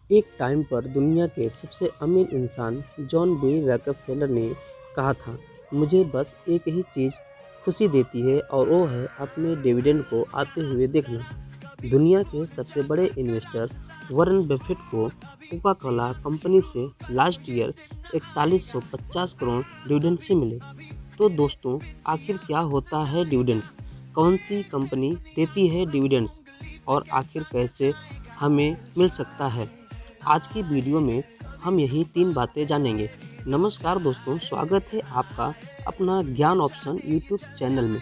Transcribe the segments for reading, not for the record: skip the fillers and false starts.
एक टाइम पर दुनिया के सबसे अमीर इंसान जॉन बी रॉकफेलर ने कहा था, मुझे बस एक ही चीज़ खुशी देती है और वो है अपने डिविडेंड को आते हुए देखना। दुनिया के सबसे बड़े इन्वेस्टर वॉरेन बफेट को कोका कोला कंपनी से लास्ट ईयर 4150 करोड़ डिविडेंड से मिले। तो दोस्तों, आखिर क्या होता है डिविडेंड? कौन सी कंपनी देती है डिविडेंड्स और आखिर कैसे हमें मिल सकता है? आज की वीडियो में हम यही 3 बातें जानेंगे। नमस्कार दोस्तों, स्वागत है आपका अपना ज्ञान ऑप्शन यूट्यूब चैनल में।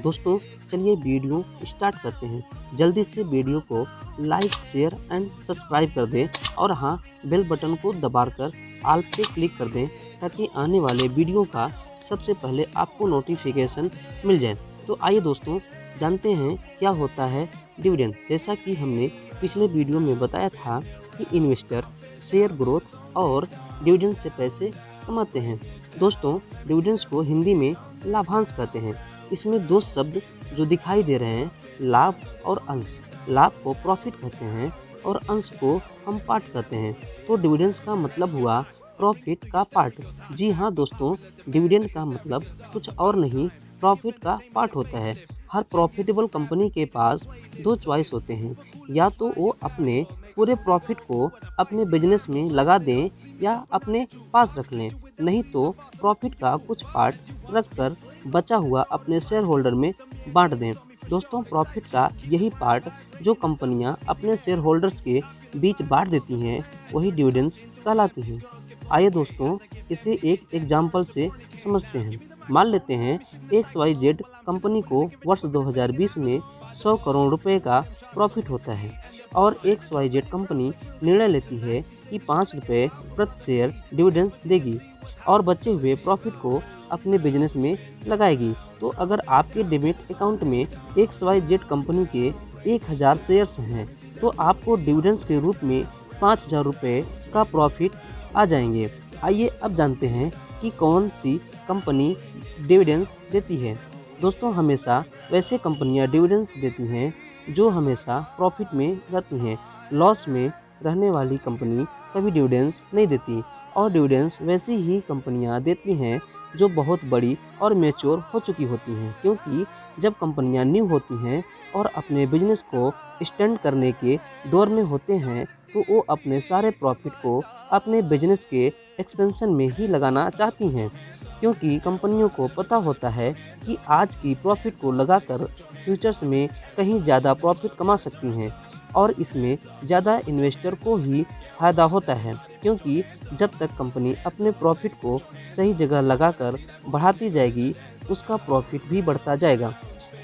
दोस्तों, चलिए वीडियो स्टार्ट करते हैं। जल्दी से वीडियो को लाइक, शेयर एंड सब्सक्राइब कर दें और हाँ, बेल बटन को दबाकर ऑल पे क्लिक कर दें ताकि आने वाले वीडियो का सबसे पहले आपको नोटिफिकेशन मिल जाए। तो आइए दोस्तों, जानते हैं क्या होता है डिविडेंड। जैसा कि हमने पिछले वीडियो में बताया था कि इन्वेस्टर शेयर ग्रोथ और डिविडेंड से पैसे कमाते हैं। दोस्तों, डिविडेंड्स को हिंदी में लाभांश कहते हैं। इसमें दो शब्द जो दिखाई दे रहे हैं, लाभ और अंश। लाभ को प्रॉफिट कहते हैं और अंश को हम पार्ट कहते हैं। तो डिविडेंड्स का मतलब हुआ प्रॉफिट का पार्ट। जी हाँ दोस्तों, डिविडेंड का मतलब कुछ और नहीं, प्रॉफिट का पार्ट होता है। हर प्रॉफिटेबल कंपनी के पास दो चॉइस होते हैं, या तो वो अपने पूरे प्रॉफिट को अपने बिजनेस में लगा दें या अपने पास रख लें, नहीं तो प्रॉफिट का कुछ पार्ट रखकर बचा हुआ अपने शेयर होल्डर में बांट दें। दोस्तों, प्रॉफिट का यही पार्ट जो कंपनियां अपने शेयर होल्डर्स के बीच बांट देती हैं, वही डिविडेंड्स कहलाती हैं। आइए दोस्तों, इसे एक एग्जाम्पल से समझते हैं। मान लेते हैं XYZ कंपनी को वर्ष 2020 में 100 करोड़ रुपए का प्रॉफिट होता है और XYZ कंपनी निर्णय लेती है कि 5 रुपये प्रति शेयर डिविडेंड देगी और बचे हुए प्रॉफिट को अपने बिजनेस में लगाएगी। तो अगर आपके डिमेट अकाउंट में XYZ कंपनी के 1000 शेयर्स हैं, तो आपको डिविडेंड्स के रूप में 5000 रुपये का प्रॉफिट आ जाएंगे। आइए अब जानते हैं कि कौन सी कंपनी डिविडेंड्स देती है। दोस्तों, हमेशा वैसे कंपनियां डिविडेंड्स देती हैं जो हमेशा प्रॉफिट में रहती हैं। लॉस में रहने वाली कंपनी कभी डिविडेंड्स नहीं देती और डिविडेंड्स वैसी ही कंपनियां देती हैं जो बहुत बड़ी और मैच्योर हो चुकी होती हैं, क्योंकि जब कंपनियां न्यू होती हैं और अपने बिजनेस को एक्सटेंड करने के दौर में होते हैं, तो वो अपने सारे प्रॉफिट को अपने बिजनेस के एक्सपेंशन में ही लगाना चाहती हैं, क्योंकि कंपनियों को पता होता है कि आज की प्रॉफिट को लगाकर फ्यूचर्स में कहीं ज़्यादा प्रॉफिट कमा सकती हैं और इसमें ज़्यादा इन्वेस्टर को ही फ़ायदा होता है, क्योंकि जब तक कंपनी अपने प्रॉफिट को सही जगह लगाकर बढ़ाती जाएगी, उसका प्रॉफिट भी बढ़ता जाएगा।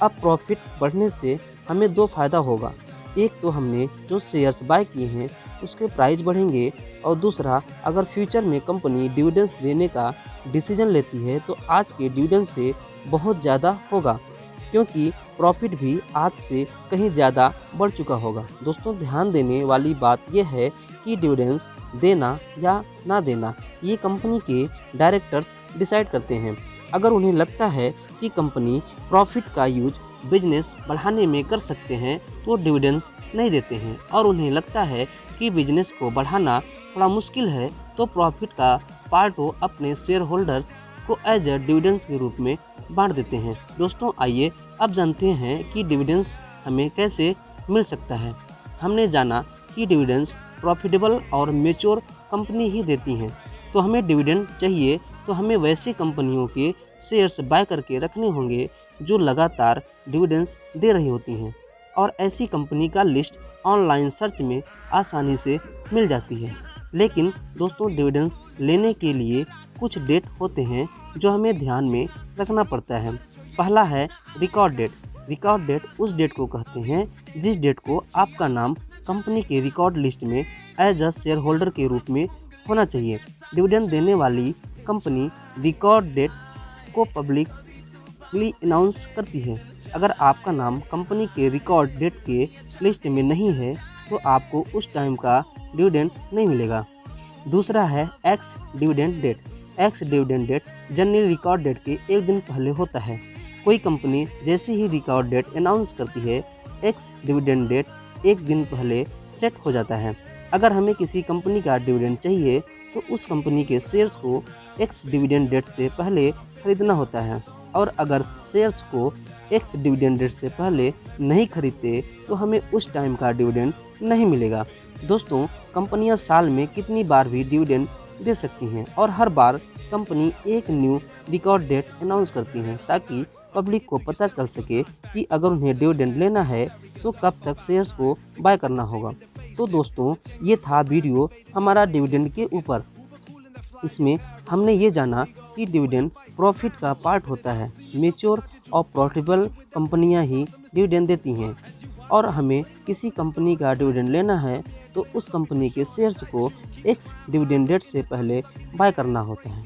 अब प्रॉफिट बढ़ने से हमें दो फ़ायदा होगा। एक तो हमने जो शेयर्स बाय किए हैं उसके प्राइस बढ़ेंगे और दूसरा, अगर फ्यूचर में कंपनी डिविडेंड्स देने का डिसीजन लेती है तो आज के डिविडेंड से बहुत ज़्यादा होगा, क्योंकि प्रॉफिट भी आज से कहीं ज़्यादा बढ़ चुका होगा। दोस्तों, ध्यान देने वाली बात यह है कि डिविडेंड्स देना या ना देना ये कंपनी के डायरेक्टर्स डिसाइड करते हैं। अगर उन्हें लगता है कि कंपनी प्रॉफिट का यूज बिजनेस बढ़ाने में कर सकते हैं तो डिविडेंड्स नहीं देते हैं, और उन्हें लगता है कि बिजनेस को बढ़ाना थोड़ा मुश्किल है तो प्रॉफिट का पार्ट वो अपने शेयर होल्डर्स को एज ए डिविडेंड्स के रूप में बांट देते हैं। दोस्तों, आइए अब जानते हैं कि डिविडेंड्स हमें कैसे मिल सकता है। हमने जाना कि डिविडेंड्स प्रॉफिटेबल और मैच्योर कंपनी ही देती हैं, तो हमें डिविडेंड चाहिए तो हमें वैसी कंपनियों के शेयर्स बाय करके रखने होंगे जो लगातार डिविडेंड्स दे रही होती हैं, और ऐसी कंपनी का लिस्ट ऑनलाइन सर्च में आसानी से मिल जाती है। लेकिन दोस्तों, डिविडेंड्स लेने के लिए कुछ डेट होते हैं जो हमें ध्यान में रखना पड़ता है। पहला है रिकॉर्ड डेट। रिकॉर्ड डेट उस डेट को कहते हैं जिस डेट को आपका नाम कंपनी के रिकॉर्ड लिस्ट में एज अ शेयर होल्डर के रूप में होना चाहिए। डिविडेंड देने वाली कंपनी रिकॉर्ड डेट को पब्लिकली अनाउंस करती है। अगर आपका नाम कंपनी के रिकॉर्ड डेट के लिस्ट में नहीं है तो आपको उस टाइम का डिविडेंड नहीं मिलेगा। दूसरा है ex dividend date. Ex dividend date generally record date के एक दिन पहले होता है। कोई कंपनी जैसे ही रिकॉर्ड डेट अनाउंस करती है, एक्स डिविडेंड डेट एक दिन पहले सेट हो जाता है। अगर हमें किसी कंपनी का डिविडेंड चाहिए तो उस कंपनी के शेयर्स को एक्स डिविडेंड डेट से पहले खरीदना होता है, और अगर शेयर्स को एक्स डिविडेंड डेट से पहले नहीं खरीदते तो हमें उस टाइम का डिविडेंड नहीं मिलेगा। दोस्तों, कंपनियां साल में कितनी बार भी डिविडेंड दे सकती हैं, और हर बार कंपनी एक न्यू रिकॉर्ड डेट अनाउंस करती हैं ताकि पब्लिक को पता चल सके कि अगर उन्हें डिविडेंड लेना है तो कब तक शेयर्स को बाय करना होगा। तो दोस्तों, ये था वीडियो हमारा डिविडेंड के ऊपर। इसमें हमने ये जाना कि डिविडेंड प्रॉफिट का पार्ट होता है। मैच्योर और प्रॉफिटेबल कंपनियां ही डिविडेंड देती हैं, और हमें किसी कंपनी का डिविडेंड लेना है तो उस कंपनी के शेयर्स को एक्स डिविडेंड डेट से पहले बाय करना होता है।